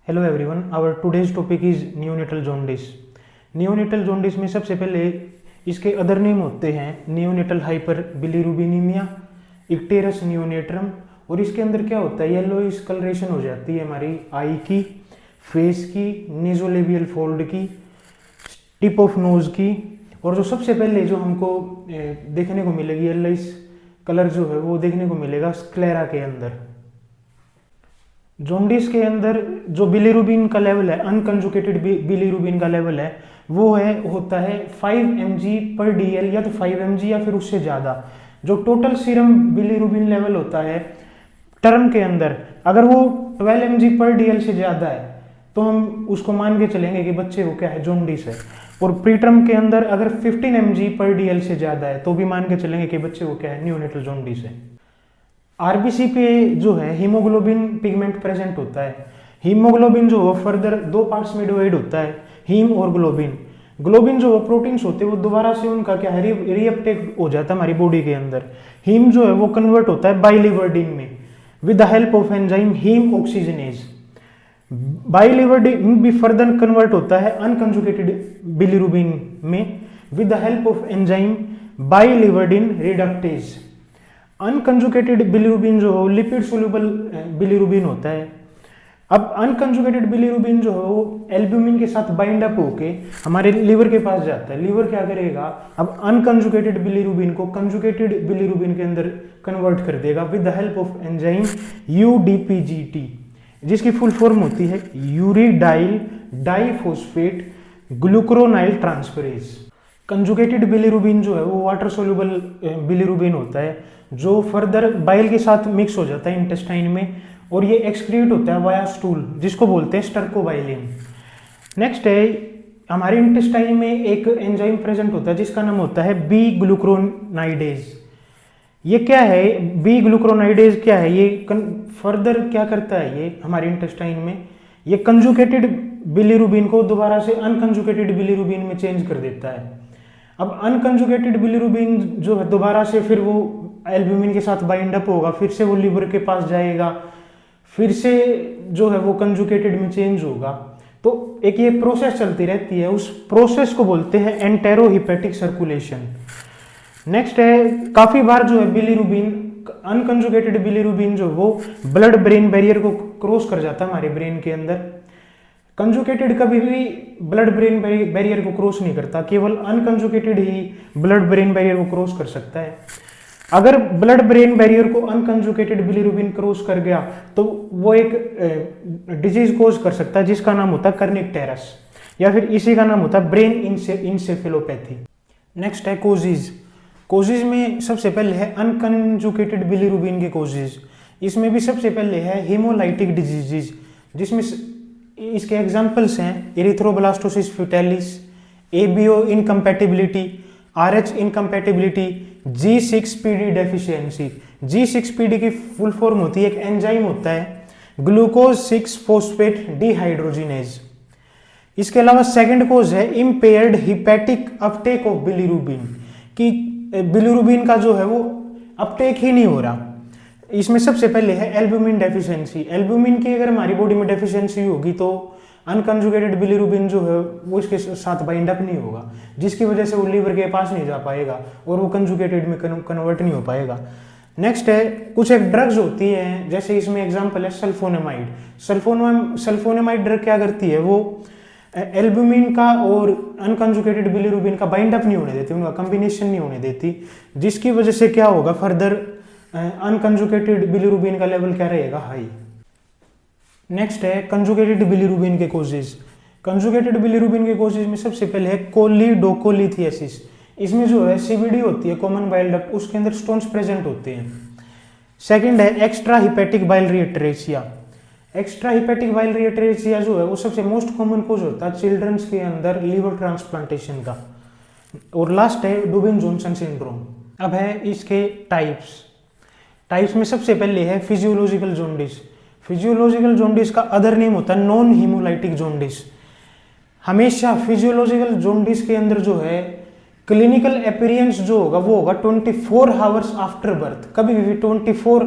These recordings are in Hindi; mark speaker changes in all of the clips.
Speaker 1: Hello everyone, our today's topic is neonatal jaundice. Neonatal jaundice में सबसे पहले इसके अदर नेम होते हैं neonatal hyperbilirubinaemia, icterus neonatorum. और इसके अंदर क्या होता है, येलोइश कलरेशन हो जाती है हमारी आई की, फेस की, नेजोलेबियल फोल्ड की, टिप ऑफ नोज की। और जो सबसे पहले जो हमको देखने को मिलेगी येलोइश कलर जो है वो देखने को मिलेगा स्क्लेरा के अंदर। जॉन्डिस के अंदर जो बिलीरुबिन का लेवल है, अनकंजुकेटेड बिलीरुबिन का लेवल है, वो होता है 5 mg/dl या तो 5 mg या फिर उससे ज़्यादा। जो टोटल सीरम बिलीरुबिन लेवल होता है टर्म के अंदर, अगर वो 12 mg/dl से ज़्यादा है तो हम उसको मान के चलेंगे कि बच्चे को क्या है, जॉन्डिस है। और प्री टर्म के अंदर अगर 15 mg/dl से ज़्यादा है तो भी मान के चलेंगे कि बच्चे को क्या है, नियोनेटल जॉन्डिस है। आरबीसी पे जो है हीमोग्लोबिन पिगमेंट प्रेजेंट होता है। हीमोग्लोबिन जो फर्दर दो पार्ट्स में डिवाइड होता है, हीम और ग्लोबिन। ग्लोबिन जो प्रोटीन्स होते हैं वो दोबारा से उनका क्या है, रीअपटेक हो जाता है हमारी बॉडी के अंदर। हीम जो है वो कन्वर्ट होता है बाइलिवर्डिन में with the help of enzyme haem oxygenase. Biliverdin भी फर्दर कन्वर्ट होता है अनकंजुगेटेड बिलीरुबिन में with the help of enzyme biliverdin reductase. Unconjugated bilirubin जो हो लिपिड सोल्यूबल बिलीरुबिन होता है। अब अनकंजुगेटेड बिलीरुबिन जो हो एल्ब्यूमिन के साथ बाइंड अप होके हमारे लीवर के पास जाता है। लीवर क्या करेगा, अब अनकंजुगेटेड बिलीरुबिन को कंजुगेटेड बिलीरुबिन के अंदर कन्वर्ट कर देगा with the help of enzyme UDPGT, जिसकी फुल फॉर्म होती है uridyl diphosphate glucuronyl transferase. Conjugated bilirubin जो है वो वाटर सोल्यूबल बिलीरुबिन होता है जो फर्दर बाइल के साथ मिक्स हो जाता है इंटेस्टाइन में, और ये एक्सक्रीट होता है वाया स्टूल, जिसको बोलते हैं स्टर्कोबाइलिन। नेक्स्ट है, हमारे इंटेस्टाइन में एक एंजाइम प्रेजेंट होता है जिसका नाम होता है बी ग्लूक्रोनाइडेज। ये क्या है, बी ग्लूक्रोनाइडेज क्या है, ये फर्दर क्या करता है, ये हमारे इंटेस्टाइन में ये कंजुगेटेड बिलीरुबिन को दोबारा से अनकंजुगेटेड बिलीरुबिन में चेंज कर देता है। अब अनकंजुगेटेड बिलीरुबिन जो है दोबारा से फिर वो एल्ब्यूमिन के साथ बाइंड अप होगा, फिर से वो लीवर के पास जाएगा, फिर से जो है वो कंजुगेटेड में चेंज होगा। तो एक ये प्रोसेस चलती रहती है, उस प्रोसेस को बोलते हैं एंटेरोहिपेटिक सर्कुलेशन। नेक्स्ट है, काफी बार जो है बिलीरुबिन, अनकंजुगेटेड बिलीरुबिन जो वो ब्लड ब्रेन बैरियर को क्रॉस कर जाता है हमारे ब्रेन के अंदर। कंजुगेटेड कभी भी ब्लड ब्रेन बैरियर को क्रॉस नहीं करता, केवल अनकंजुगेटेड ही ब्लड ब्रेन बैरियर को क्रॉस कर सकता है। अगर ब्लड ब्रेन बैरियर को अनकंजुगेटेड बिलीरुबिन क्रॉस कर गया तो वो एक डिजीज कोज कर सकता है जिसका नाम होता है कर्निकटेरस, या फिर इसी का नाम होता है ब्रेन इंसेफेलोपैथी। नेक्स्ट है कोजेज। कोजेज में सबसे पहले है अनकंजुगेटेड बिलीरुबिन के कोजेज। इसमें भी सबसे पहले है हेमोलाइटिक डिजीजेज, जिसमें इसके एग्जाम्पल्स हैं erythroblastosis fetalis, ABO incompatibility, Rh incompatibility, G6PD deficiency. G6PD की फुल फॉर्म होती है, एक एंजाइम होता है ग्लूकोज 6 फॉस्फेट डिहाइड्रोजिनेज। इसके अलावा सेकंड कोज है impaired hepatic Uptake of bilirubin, कि बिलीरुबिन का जो है वो अपटेक ही नहीं हो रहा। इसमें सबसे पहले है एल्ब्यूमिन डेफिशिएंसी। एल्ब्यूमिन की अगर हमारी बॉडी में डेफिशिएंसी होगी तो अनकंजुगेटेड बिलीरुबिन जो है वो इसके साथ बाइंड अप नहीं होगा, जिसकी वजह से वो लीवर के पास नहीं जा पाएगा और वो कंजुगेटेड में कन्वर्ट नहीं हो पाएगा। नेक्स्ट है, कुछ एक ड्रग्स होती हैं, जैसे इसमें एग्जांपल है सल्फोनेमाइड। सल्फोनेमाइड ड्रग क्या करती है, वो एल्ब्यूमिन का और अनकंजुगेटेड बिलीरुबिन का बाइंड अप नहीं होने देती, उनका कॉम्बिनेशन नहीं होने देती, जिसकी वजह से क्या होगा, फर्दर अनकंजुगेटेड बिलीरुबिन का लेवल क्या रहेगा, हाई। नेक्स्ट है कंजुगेटेड बिलीरुबिन के कोजेज। कंजुगेटेड बिलीरुबिन के कोजेज में सबसे पहले है कोलिडोकोलिथियासिस। इसमें जो है सीबीडी होती है, कॉमन बाइल डक्ट, उसके अंदर स्टोन्स प्रेजेंट होते हैं। सेकंड है extra hepatic biliary atresia. Extra hepatic biliary atresia जो है वो सबसे मोस्ट कॉमन कोज होता है चिल्ड्रंस के अंदर लिवर ट्रांसप्लांटेशन का। और लास्ट है डुबिन जॉनसन सिंड्रोम। अब है इसके टाइप्स में सबसे पहले है फिजियोलॉजिकल जॉन्डिस। फिजियोलॉजिकल जॉन्डिस का अदर नेम होता है नॉन हीमोलाइटिक जॉन्डिस। हमेशा फिजियोलॉजिकल जॉन्डिस के अंदर जो है क्लिनिकल अपीयरेंस जो होगा वो होगा 24 आवर्स आफ्टर बर्थ। कभी भी 24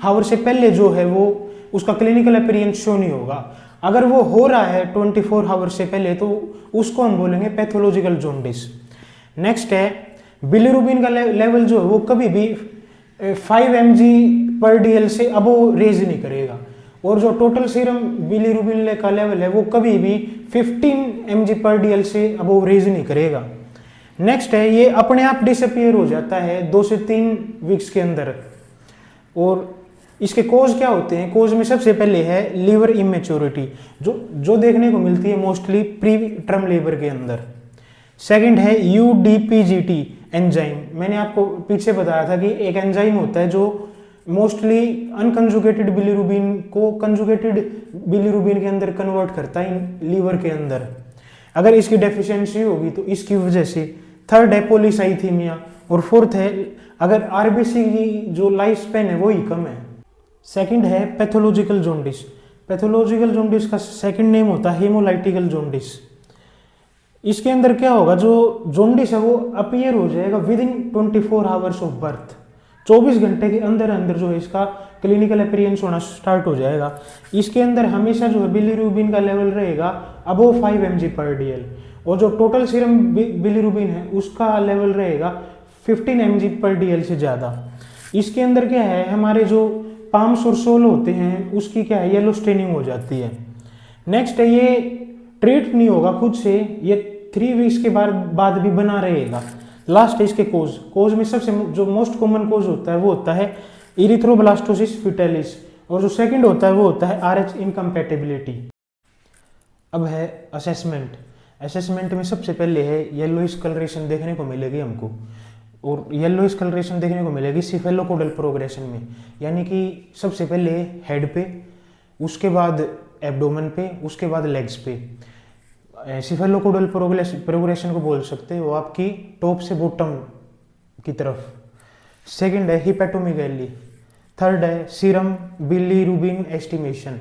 Speaker 1: आवर से पहले जो है वो उसका क्लिनिकल अपीयरेंस शो नहीं होगा। अगर वो हो रहा है 24 आवर से पहले तो उसको हम बोलेंगे पैथोलॉजिकल जॉन्डिस। नेक्स्ट है बिलीरुबिन का लेवल जो है वो कभी भी 5 mg/dl से अबो रेज नहीं करेगा, और जो टोटल सीरम बिलीरुबिन का लेवल है वो कभी भी 15 mg/dl से अबो रेज नहीं करेगा। नेक्स्ट है ये अपने आप डिसअपियर हो जाता है 2 से 3 वीक्स के अंदर। और इसके कोज क्या होते हैं? कोज में सबसे पहले है लीवर इमेच्योरिटी, जो देखने को मिलती है मोस्टली प्री टर्म लीवर के अंदर। सेकंड है यूडीपीजीटी एंजाइम, मैंने आपको पीछे बताया था कि एक एंजाइम होता है जो मोस्टली अनकंजुगेटेड बिलीरुबिन को कंजुगेटेड बिलीरुबिन के अंदर कन्वर्ट करता है लीवर के अंदर। अगर इसकी डेफिशिएंसी होगी तो इसकी वजह से। थर्ड है पॉलीसाइथीमिया, और फोर्थ है अगर आरबीसी की जो लाइफ स्पेन है वो ही कम है। सेकंड है पैथोलॉजिकल जॉन्डिस। पैथोलॉजिकल जॉन्डिस का सेकंड नेम होता है हेमोलाइटिकल जॉन्डिस। इसके अंदर क्या होगा, जो जॉन्डिस है वो अपीयर हो जाएगा with in 24 hours of birth. 24 घंटे के अंदर अंदर जो है इसका क्लिनिकल अपीयरेंस होना स्टार्ट हो जाएगा। इसके अंदर हमेशा जो है बिलीरुबिन का लेवल रहेगा अबव 5 mg/dl, और जो टोटल सीरम बिलीरुबिन है उसका लेवल रहेगा 15 mg/dl से ज़्यादा। इसके अंदर क्या है, हमारे जो पाम्स और सोल होते हैं उसकी क्या है, येलो स्टेनिंग हो जाती है। नेक्स्ट है ये ट्रीट नहीं होगा खुद से, ये 3 वीक्स के बाद भी बना रहेगा। लास्ट है इसके कोज में सबसे जो मोस्ट कॉमन कोज होता है वो होता है इरिथ्रोब्लास्टोसिस फिटेलिस, और जो सेकंड होता है वो होता है RH इनकम्पैटिबिलिटी। अब है असेसमेंट। असेसमेंट में सबसे पहले है येलोइश कलरेशन देखने को मिलेगी हमको, और येलोइश कलरेशन देखने को मिलेगी सिफेलोकोडल प्रोग्रेशन में, यानी कि सबसे पहले हेड पे, उसके बाद एब्डोमेन पे, उसके बाद लेग्स पे। सिफेलोकोडल प्रोग्रेशन को बोल सकते हैं वो आपकी टॉप से बॉटम की तरफ। सेकंड है हिपेटोमीगैली। थर्ड है सीरम बिलीरुबिन एस्टिमेशन,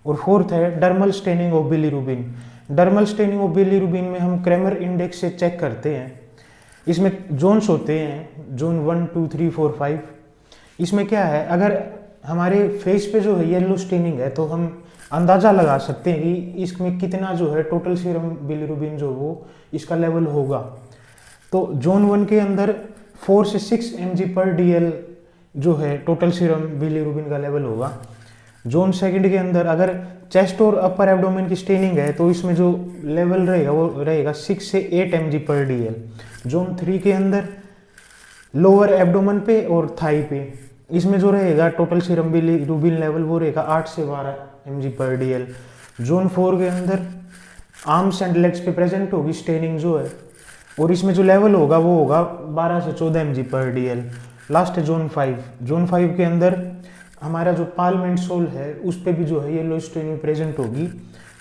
Speaker 1: और फोर्थ है dermal staining of bilirubin. Dermal staining of bilirubin में हम क्रेमर इंडेक्स से चेक करते हैं। इसमें जोन्स होते हैं, जोन 1 2 3 4 5। इसमें क्या है, अगर हमारे फेस पे जो है येलो स्टेनिंग है तो हम अंदाज़ा लगा सकते हैं कि इसमें कितना जो है टोटल सीरम बिलीरुबिन जो वो इसका लेवल होगा। तो जोन 1 के अंदर 4 से 6 mg/dl जो है टोटल सीरम बिलीरुबिन का लेवल होगा। जोन सेकंड के अंदर अगर चेस्ट और अपर एब्डोमेन की स्टेनिंग है तो इसमें जो लेवल रहेगा वो रहेगा 6 से 8 mg/dl। जोन 3 के अंदर लोअर एब्डोमेन पे और थाई पे, इसमें जो रहेगा टोटल सीरम बिलीरुबिन लेवल वो रहेगा 8 से 12 mg/dl। जोन 4 के अंदर आर्म्स एंड लेग्स पे प्रेजेंट होगी स्टेनिंग जो है, और इसमें जो लेवल होगा वो होगा 12 से 14 mg/dl। लास्ट है जोन 5। जोन 5 के अंदर हमारा जो पाल्म एंड सोल है उस पे भी जो है येलो स्टेनिंग प्रेजेंट होगी,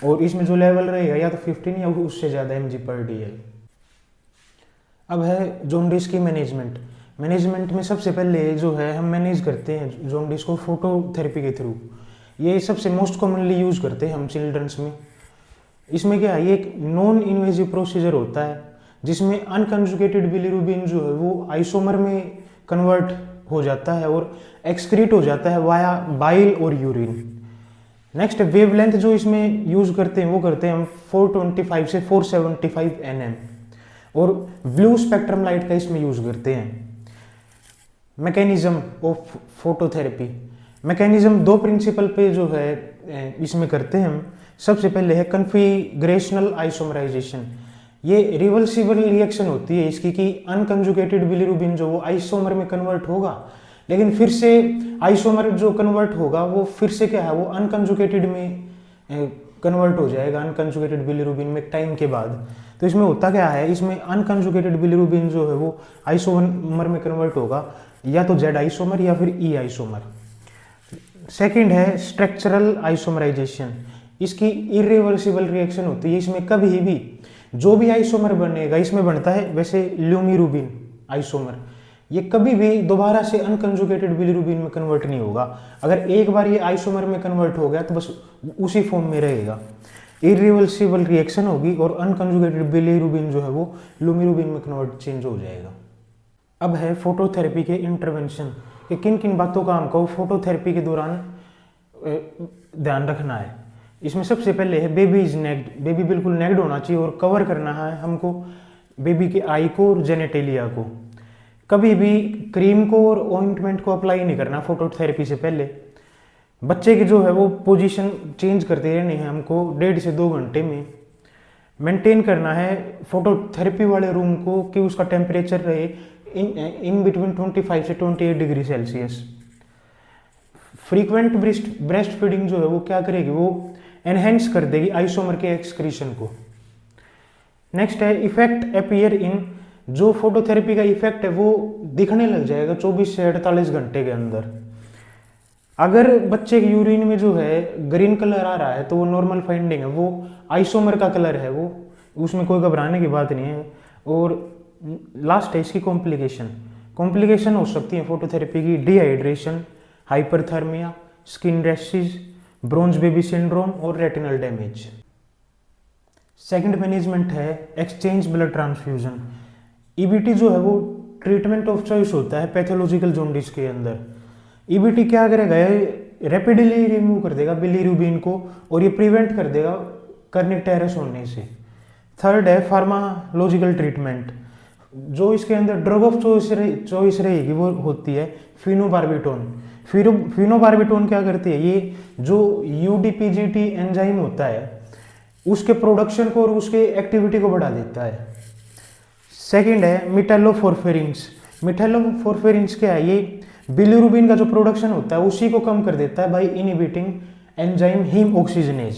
Speaker 1: और इसमें जो लेवल रहेगा या तो 15 या उससे ज़्यादा mg/dl। अब है जॉन्डिस की मैनेजमेंट में सबसे पहले जो है हम मैनेज करते हैं जॉन्डिस को फोटोथेरेपी के थ्रू। ये सबसे मोस्ट कॉमनली यूज़ करते हैं हम चिल्ड्रंस में। इसमें क्या है, ये एक नॉन इन्वेजिव प्रोसीजर होता है जिसमें अनकंजुगेटेड बिलीरुबिन जो है वो आइसोमर में कन्वर्ट हो जाता है और एक्सक्रीट हो जाता है वाया बाइल और यूरिन। नेक्स्ट वेवलेंथ जो इसमें यूज़ करते हैं वो करते हैं हम 425 से 475 nm, और ब्लू स्पेक्ट्रम लाइट का इसमें यूज़ करते हैं। Mechanism of phototherapy. Mechanism 2 principle पे जो है इसमें करते हैं हम। सबसे पहले है कन्फिग्रेशनल आइसोमराइजेशन। ये रिवर्सिबल रिएक्शन होती है इसकी कि अनकंजुगेटेड बिलीरुबिन जो वो आइसोमर में कन्वर्ट होगा, लेकिन फिर से आइसोमर जो कन्वर्ट होगा वो फिर से क्या है, वो अनकंजुगेटेड में कन्वर्ट हो जाएगा, अनकंजुगेटेड बिलीरुबिन में टाइम के बाद। तो इसमें होता क्या है, इसमें अनकंजुगेटेड बिलीरुबिन जो है वो आइसोमर में कन्वर्ट होगा, या तो जेड आइसोमर या फिर ई आइसोमर। सेकंड है स्ट्रक्चरल आइसोमराइजेशन। इसकी इरिवर्सिबल रिएक्शन होती है। इसमें कभी भी जो भी आइसोमर बनेगा इसमें बनता है वैसे ल्यूमिरुबिन आइसोमर, ये कभी भी दोबारा से अनकंजुगेटेड बिलीरुबिन में कन्वर्ट नहीं होगा। अगर एक बार ये आइसोमर में कन्वर्ट हो गया तो बस उसी फॉर्म में रहेगा। इरिवर्सिबल रिएक्शन होगी और अनकंजुगेटेड बिलीरुबिन जो है वो ल्यूमिरुबिन में कन्वर्ट चेंज हो जाएगा। अब है फोटोथेरेपी के इंटरवेंशन कि किन किन बातों का हमको फोटोथेरेपी के दौरान ध्यान रखना है। इसमें सबसे पहले है बेबी इज नेक्ड, बेबी बिल्कुल नेक्ड होना चाहिए और कवर करना है हमको बेबी के आई को और जेनेटेलिया को। कभी भी क्रीम को और ऑइंटमेंट को अप्लाई नहीं करना फोटोथेरेपी से पहले। बच्चे की जो है वो पोजीशन चेंज करते रहने हैं हमको 1.5 से 2 घंटे में। मेंटेन करना है फोटोथेरेपी वाले रूम को कि उसका टेम्परेचर रहे इन बिटवीन 25 से 28 degree Celsius. Frequent breast feeding जो है वो क्या करेगी, वो एनहेंस कर देगी आइसोमर के एक्सक्रीशन को। नेक्स्ट है इफेक्ट अपीयर इन, जो फोटोथेरेपी का इफेक्ट है वो दिखने लग जाएगा 24 से 48 घंटे के अंदर। अगर बच्चे के यूरिन में जो है ग्रीन कलर आ रहा है तो वो नॉर्मल फाइंडिंग है, वो आइसोमर का कलर है, वो उसमें कोई घबराने की बात नहीं है। और लास्ट है इसकी कॉम्प्लिकेशन हो सकती है फोटोथेरेपी की, dehydration, hyperthermia, skin rashes, bronze baby syndrome और रेटिनल डैमेज। सेकंड मैनेजमेंट है एक्सचेंज ब्लड ट्रांसफ्यूजन। ईबीटी जो है वो ट्रीटमेंट ऑफ चॉइस होता है पैथोलॉजिकल जॉन्डिस के अंदर। ईबीटी क्या करेगा, रैपिडली रिमूव कर देगा बिलीरुबिन को और ये प्रिवेंट कर देगा कर्निक टेरस होने से। थर्ड है फार्माकोलॉजिकल ट्रीटमेंट, जो इसके अंदर ड्रग ऑफ चॉइस रहेगी वो होती है फिनोबार्बिटोन। फिनोबार्बिटोन क्या करती है, ये जो यूडीपीजीटी एंजाइम होता है उसके प्रोडक्शन को और उसके एक्टिविटी को बढ़ा देता है। सेकंड है मेटालोफॉर्फेरिन्स। मेटालोफॉर्फेरिन्स क्या है, ये बिलीरुबिन का जो प्रोडक्शन होता है उसी को कम कर देता है by inhibiting enzyme haem oxygenase.